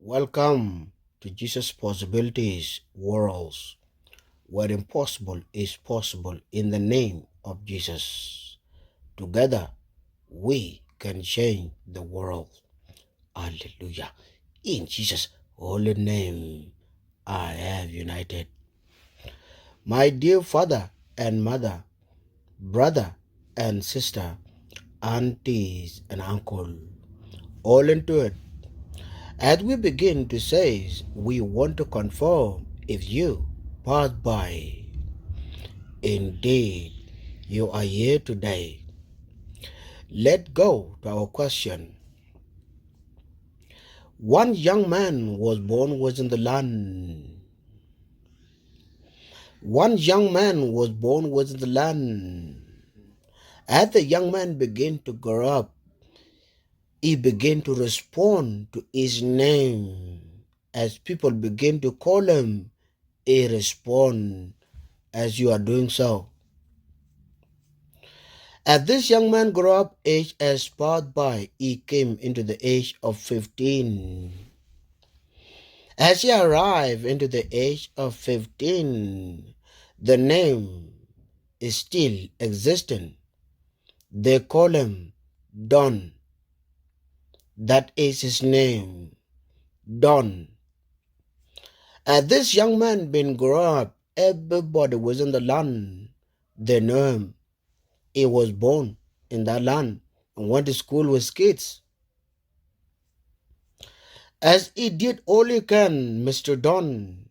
Welcome to Jesus Possibilities Worlds, where impossible is possible in the name of Jesus. Together, we can change the world. Hallelujah. In Jesus' holy name, I have united. My dear father and mother, brother and sister, aunties and uncle, all into it. As we begin to say, we want to confirm if you pass by. Indeed, you are here today. Let's go to our question. One young man was born within the land. One young man was born within the land. As the young man began to grow up, he began to respond to his name. As people begin to call him, he responds as you are doing so. As this young man grew up, age has passed by, he came into the age of 15. As he arrived into the age of 15, the name is still existent. They call him Don. That is his name, Don. As this young man been grown up, everybody was in the land. They know him. He was born in that land and went to school with kids. As he did all he can, Mr. Don,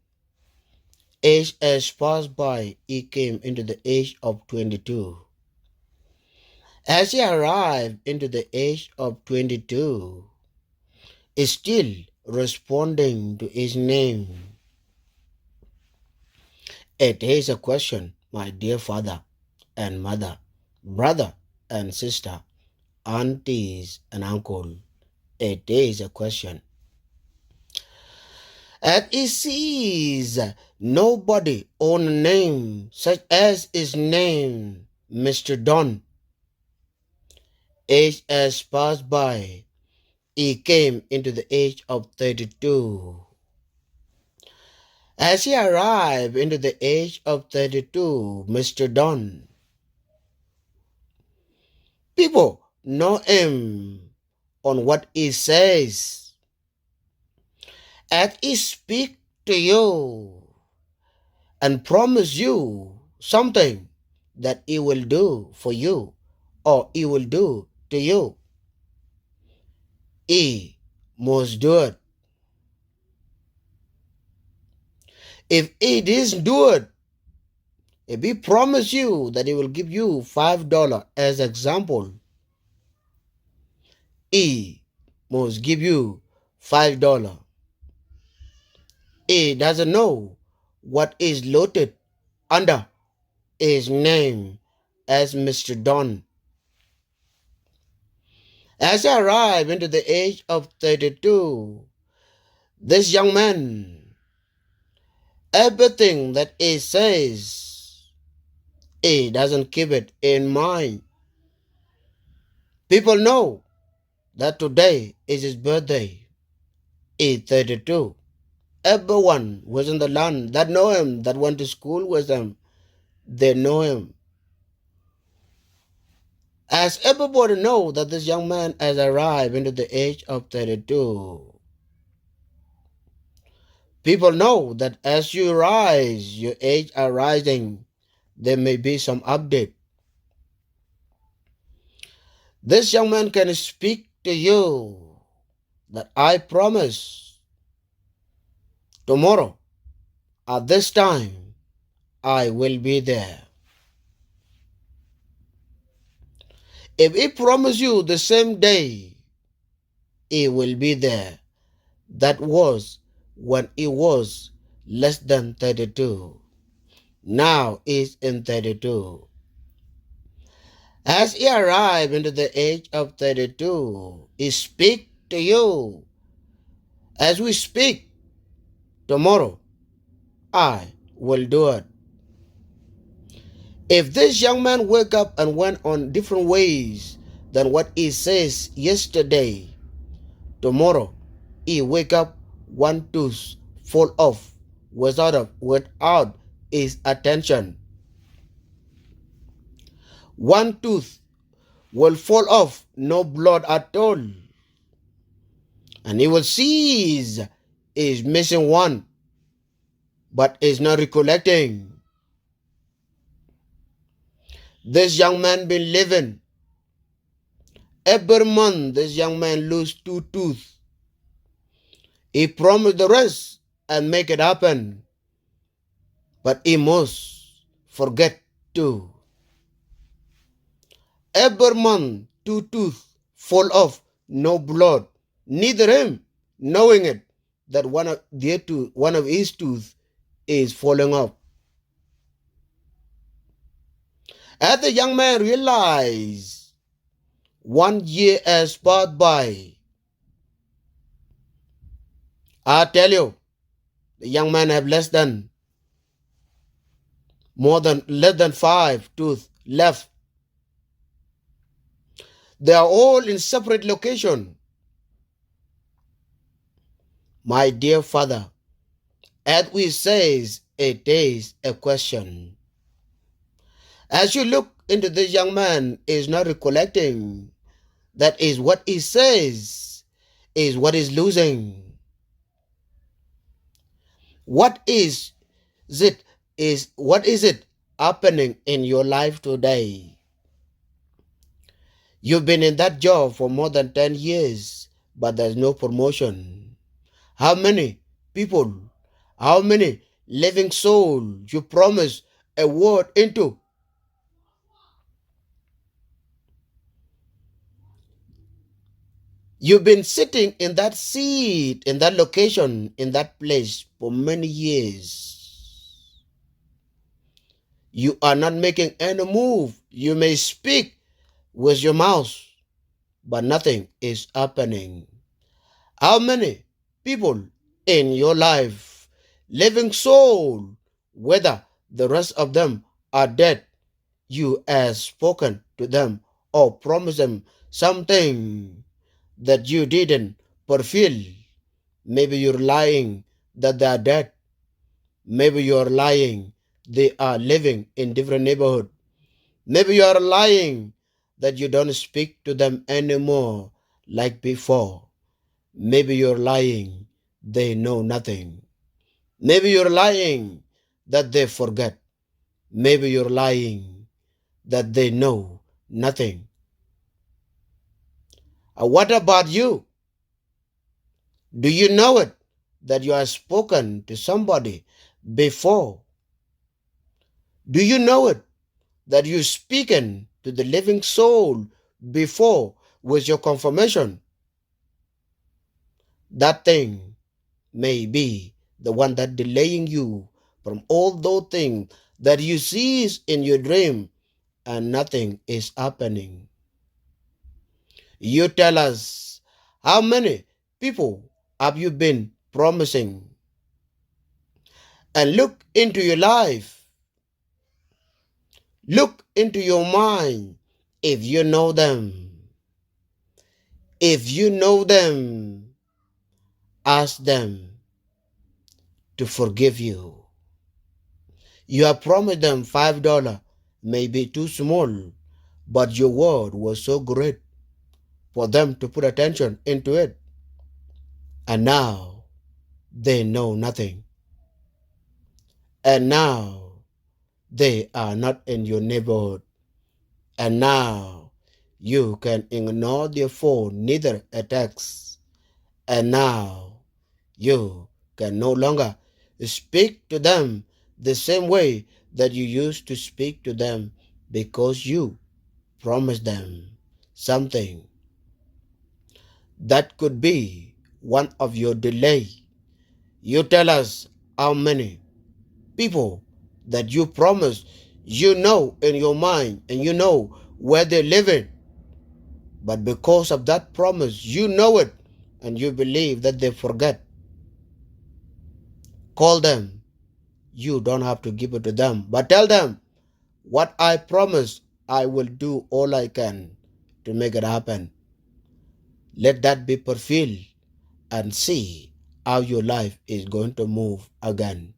age has passed by, he came into the age of 22. As he arrived into the age of 22, is still responding to his name. It is a question, my dear father and mother, brother and sister, aunties and uncle. It is a question. And he sees nobody own a name such as his name, Mr. Don. Age has passed by. He came into the age of 32. As he arrived into the age of 32, Mr. Don, people know him on what he says. As he speaks to you and promise you something that he will do for you or he will do to you, he must do it. If he doesn't do it, if he promise you that he will give you $5 as example, he must give you $5. He doesn't know what is loaded under his name as Mr. Don. As I arrived into the age of 32, this young man, everything that he says, he doesn't keep it in mind. People know that today is his birthday. He's 32. Everyone was in the land that know him, that went to school with him, they know him. As everybody know that this young man has arrived into the age of 32, people know that as you rise, your age are rising, there may be some update. This young man can speak to you that I promise tomorrow at this time I will be there. If he promise you the same day, he will be there. That was when he was less than 32. Now he's in 32. As he arrived into the age of 32, he speak to you. As we speak, tomorrow I will do it. If this young man wake up and went on different ways than what he says yesterday, tomorrow he wake up one tooth fall off without his attention. One tooth will fall off, no blood at all. And he will seize is missing one, but is not recollecting. This young man been living. Every month, this young man lose two teeth. He promised the rest and make it happen, but he must forget to. Every month, two teeth fall off, no blood. Neither him knowing it that one of his tooth is falling off. As the young man realized 1 year has passed by, I tell you, the young man have less than 5 tooth left. They are all in separate location. My dear father, as we says, it is a question. As you look into this young man is not recollecting, that is what he says is what is losing. What is it happening in your life today? You've been in that job for more than 10 years, but there's no promotion. How many people, how many living souls you promise a word into? You've been sitting in that seat, in that location, in that place for many years. You are not making any move. You may speak with your mouth, but nothing is happening. How many people in your life, living soul, whether the rest of them are dead, you have spoken to them or promised them something that you didn't fulfill? Maybe you're lying that they are dead. Maybe you're lying they are living in different neighborhood. Maybe you are lying that you don't speak to them anymore like before. Maybe you're lying they know nothing. Maybe you're lying that they forget. Maybe you're lying that they know nothing. What about you? Do you know it that you have spoken to somebody before? Do you know it that you've spoken to the living soul before with your confirmation? That thing may be the one that delaying you from all those things that you see in your dream and nothing is happening. You tell us, how many people have you been promising? And look into your life. Look into your mind. If you know them, ask them to forgive you. You have promised them $5, maybe too small, but your word was so great for them to put attention into it. And now they know nothing. And now they are not in your neighborhood. And now you can ignore their phone, neither a text. And now you can no longer speak to them the same way that you used to speak to them, because you promised them something. That could be one of your delay. You tell us how many people that you promised, you know in your mind, and you know where they're living. But because of that promise, you know it, and you believe that they forget. Call them. You don't have to give it to them, but tell them, what I promised, I will do all I can to make it happen. Let that be fulfilled and see how your life is going to move again.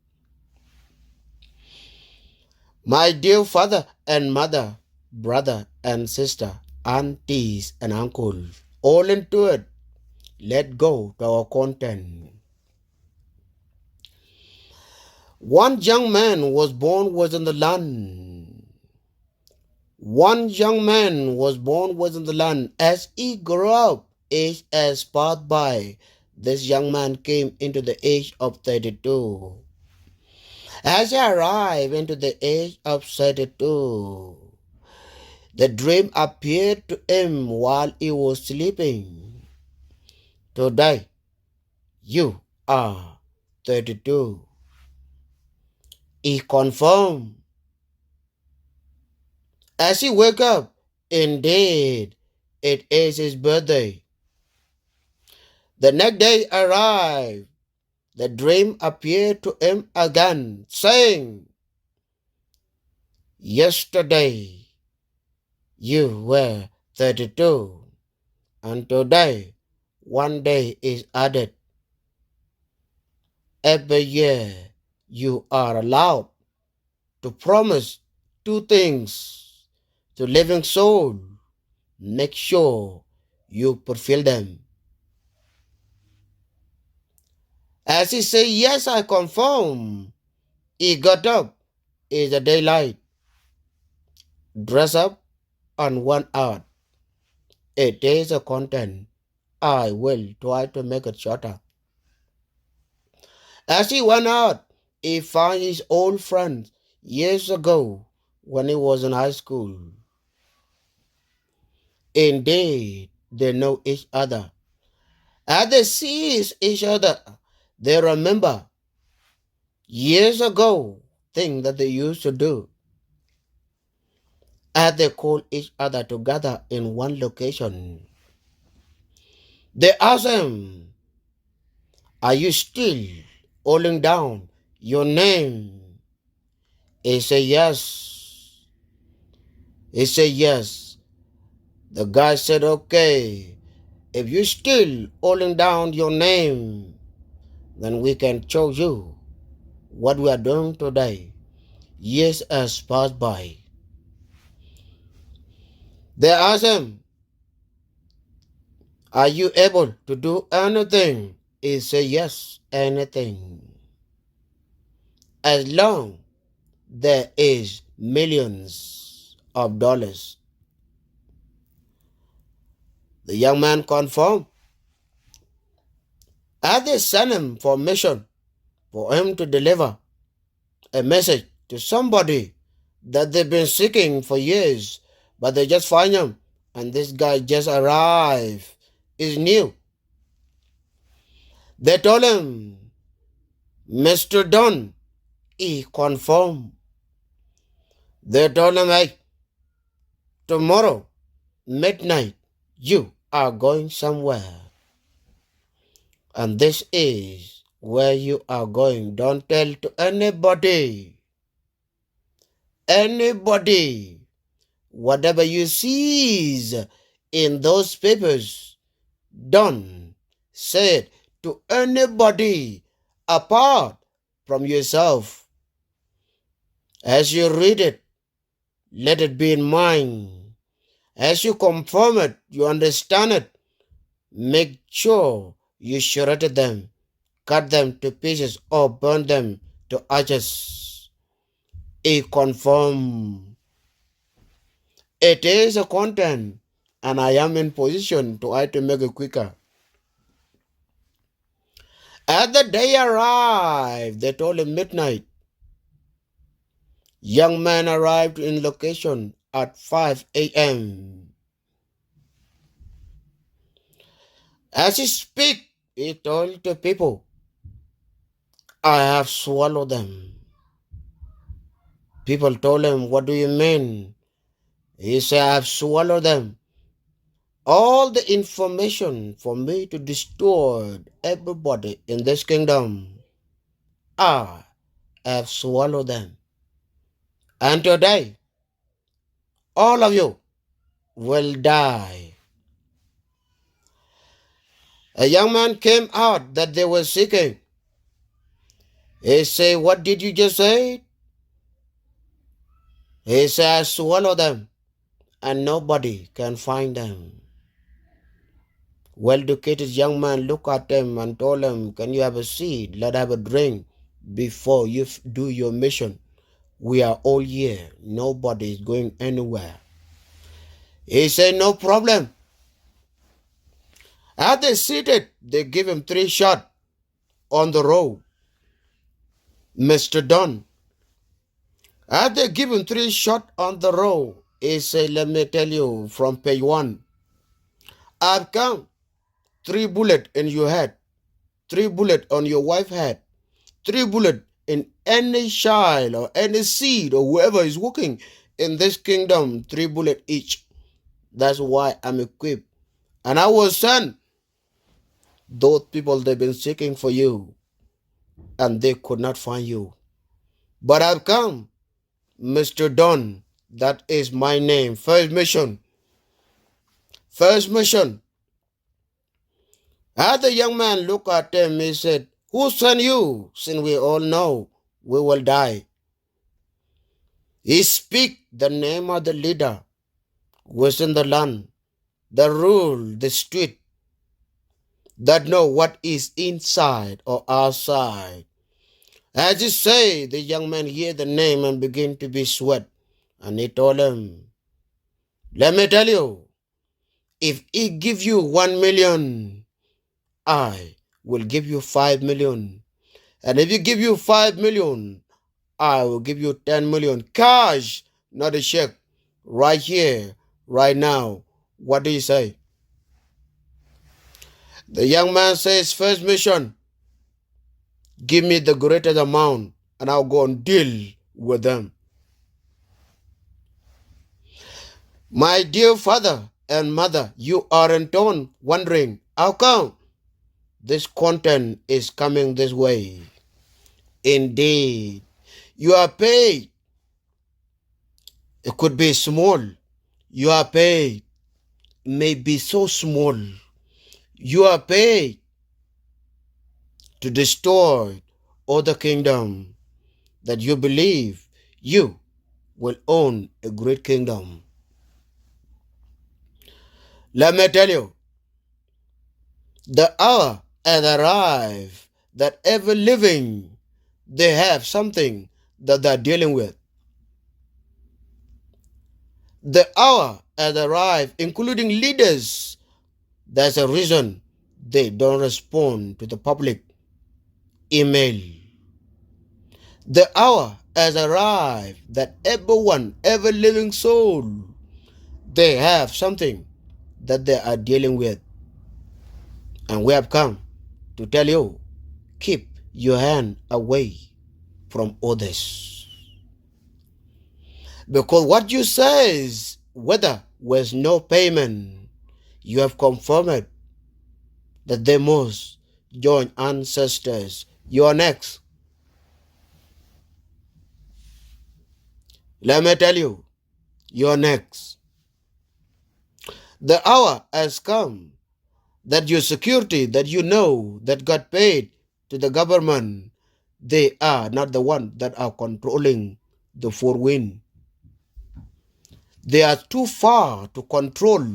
My dear father and mother, brother and sister, aunties and uncles, all into it. Let go to our content. One young man was born within the land. One young man was born within the land. As he grew up, age has passed by. This young man came into the age of 32. As he arrived into the age of 32, the dream appeared to him while he was sleeping. Today, you are 32. He confirmed. As he woke up, indeed, it is his birthday. The next day arrived. The dream appeared to him again, saying, yesterday you were 32, and today one day is added. Every year you are allowed to promise two things to living soul. Make sure you fulfill them. As he said, yes, I confirm. He got up in the daylight, dressed up, and went out. It is a content. I will try to make it shorter. As he went out, he found his old friends years ago when he was in high school. Indeed, they know each other. As they see each other, they remember years ago things that they used to do. As they call each other together in one location, they ask him, are you still holding down your name? He said yes. He said yes. The guy said, okay, if you still holding down your name, then we can show you what we are doing today. Years has passed by. They asked him, are you able to do anything? He said yes, anything. As long there is millions of dollars. The young man confirmed. As they sent him for mission for him to deliver a message to somebody that they've been seeking for years, but they just find him, and this guy just arrived, is new. They told him, Mr. Don, he confirmed. They told him, hey, tomorrow, midnight, you are going somewhere. And this is where you are going. Don't tell to anybody. Anybody. Whatever you see in those papers, don't say it to anybody apart from yourself. As you read it, let it be in mind. As you confirm it, you understand it, make sure you shredded them, cut them to pieces, or burn them to ashes. A confirm. It is a content, and I am in position to try to make it quicker. As the day arrived, they told him midnight. Young man arrived in location at 5 a.m. As he speak, he told the people, I have swallowed them. People told him, what do you mean? He said, I have swallowed them. All the information for me to destroy everybody in this kingdom, I have swallowed them. And today, all of you will die. A young man came out that they were seeking. He said, "What did you just say?" He said, "I swallow them, and nobody can find them." Well-educated young man looked at them and told them, "Can you have a seat? Let have a drink before you do your mission. We are all here. Nobody is going anywhere." He said, "No problem." As they seated, they give him 3 shots on the road. Mr. Dunn. As they give him 3 shots on the road, he said, "Let me tell you from page 1. I've come 3 bullets in your head, 3 bullets on your wife's head, 3 bullets in any child or any seed or whoever is working in this kingdom, 3 bullets each. That's why I'm equipped. And I will send those people they've been seeking for you, and they could not find you. But I've come, Mr. Don. That is my name. First mission. First mission." As the young man looked at him, he said, "Who sent you? Since we all know we will die." He speak the name of the leader who is in the land, that rule the street, that know what is inside or outside. As he say, the young man hear the name and begin to be sweat. And he told him, "Let me tell you, if he give you 1 million, I will give you 5 million. And if he give you 5 million, I will give you 10 million. Cash, not a check. Right here, right now." What do you say? The young man says, "First mission, give me the greatest amount and I'll go and deal with them." My dear father and mother, you are in turn wondering, how come this content is coming this way? Indeed, you are paid. It could be small. You are paid. May be so small. You are paid to destroy all the kingdom that you believe you will own a great kingdom. Let me tell you, the hour has arrived that every living, they have something that they're dealing with. The hour has arrived, including leaders. There's a reason they don't respond to the public email. The hour has arrived that everyone, every living soul, they have something that they are dealing with. And we have come to tell you, keep your hand away from others. Because what you say is, whether with no payment, you have confirmed that they must join ancestors. You are next. Let me tell you, you are next. The hour has come that your security, that you know, that got paid to the government, they are not the ones that are controlling the four winds. They are too far to control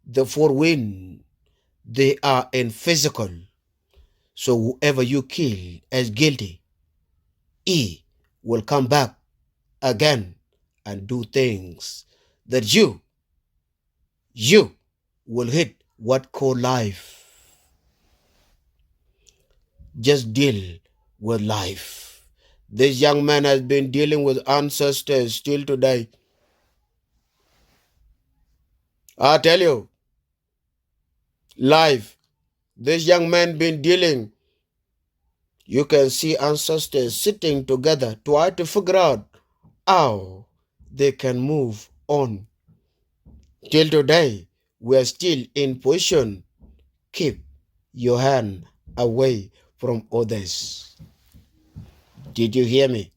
the four winds. They are in physical. So whoever you kill as guilty, he will come back again and do things that you will hit what called life. Just deal with life. This young man has been dealing with ancestors still today. I tell you, life. This young man been dealing. You can see ancestors sitting together, try to figure out how they can move on. Till today, we are still in position. Keep your hand away from others. Did you hear me?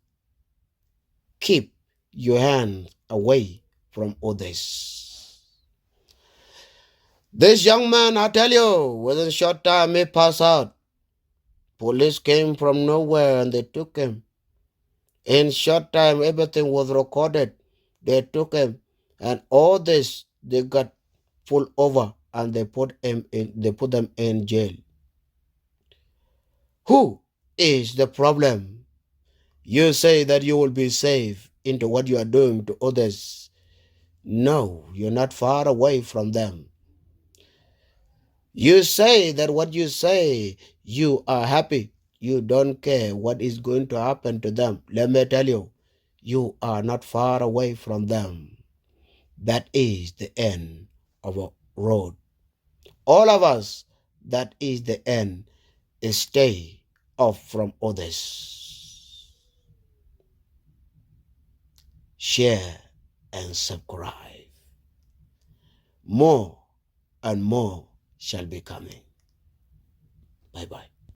Keep your hand away from others. This young man, I tell you, within a short time he passed out. Police came from nowhere and they took him. In short time, everything was recorded. They took him, and all this they got pulled over and they put him in. They put them in jail. Who is the problem? You say that you will be safe into what you are doing to others. No, you're not far away from them. You say that what you say, you are happy. You don't care what is going to happen to them. Let me tell you, you are not far away from them. That is the end of a road. All of us, that is the end, is stay off from others. Share and subscribe. More and more shall be coming. Bye-bye.